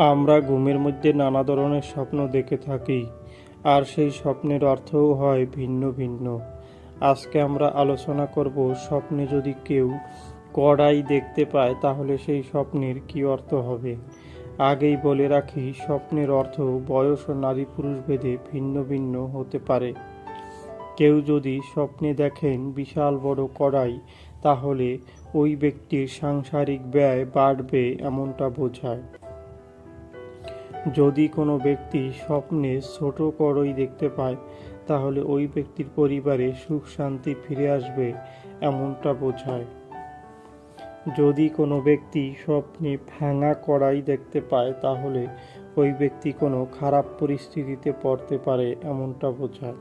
আমরা ঘুমের মধ্যে নানা ধরনের স্বপ্ন দেখে থাকি, আর সেই স্বপ্নের অর্থও হয় ভিন্ন ভিন্ন। আজকে আমরা আলোচনা করব, স্বপ্নে যদি কেউ কড়াই দেখতে পায় তাহলে সেই স্বপ্নের কী অর্থ হবে। আগেই বলে রাখি, স্বপ্নের অর্থ বয়স ও নারী পুরুষ ভেদে ভিন্ন ভিন্ন হতে পারে। কেউ যদি স্বপ্নে দেখেন বিশাল বড় কড়াই, তাহলে ওই ব্যক্তির সাংসারিক ব্যয় বাড়বে এমনটা বোঝায়। যদি কোনো ব্যক্তি স্বপ্নে ছোট কড়াই দেখতে পায়, তাহলে ওই ব্যক্তির পরিবারে সুখ শান্তি ফিরে আসবে এমনটা বোঝায়। যদি কোনো ব্যক্তি স্বপ্নে ভাঙা কড়াই দেখতে পায়, তাহলে ওই ব্যক্তি কোনো খারাপ পরিস্থিতিতে পড়তে পারে এমনটা বোঝায়।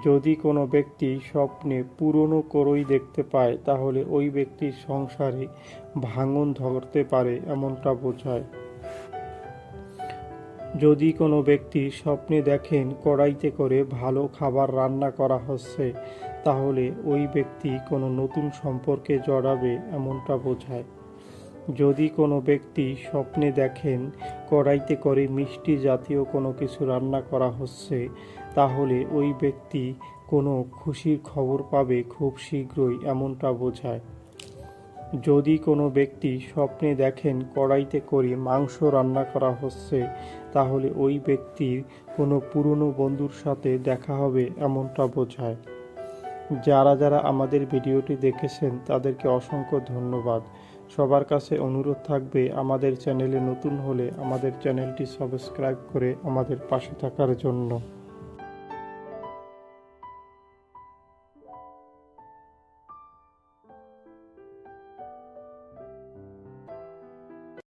যদি কোনো ব্যক্তি স্বপ্নে পুরনো কড়াই দেখতে পায়, তাহলে ওই ব্যক্তির সংসারে ভাঙন ধরতে পারে এমনটা বোঝায়। যদি কোনো ব্যক্তি স্বপ্নে দেখেন কড়াইতে করে ভালো খাবার রান্না করা হচ্ছে, তাহলে ওই ব্যক্তি কোনো নতুন সম্পর্কে জড়াবে এমনটা বোঝায়। যদি কোনো ব্যক্তি স্বপ্নে দেখেন কড়াইতে করে মিষ্টি জাতীয় কোনো কিছু রান্না করা হচ্ছে, তাহলে ওই ব্যক্তি কোনো খুশির খবর পাবে খুব শীঘ্রই এমনটা বোঝায়। যদি কোনো ব্যক্তি স্বপ্নে দেখেন কড়াইতে করে মাংস রান্না করা হচ্ছে, তাহলে ওই ব্যক্তির কোনো পুরনো বন্ধুর সাথে দেখা হবে এমনটা বোঝায়। যারা যারা আমাদের ভিডিওটি দেখেছেন তাদেরকে অসংখ্য ধন্যবাদ। সবার কাছে অনুরোধ থাকবে, আমাদের চ্যানেলে নতুন হলে আমাদের চ্যানেলটি সাবস্ক্রাইব করে আমাদের পাশে থাকার জন্য।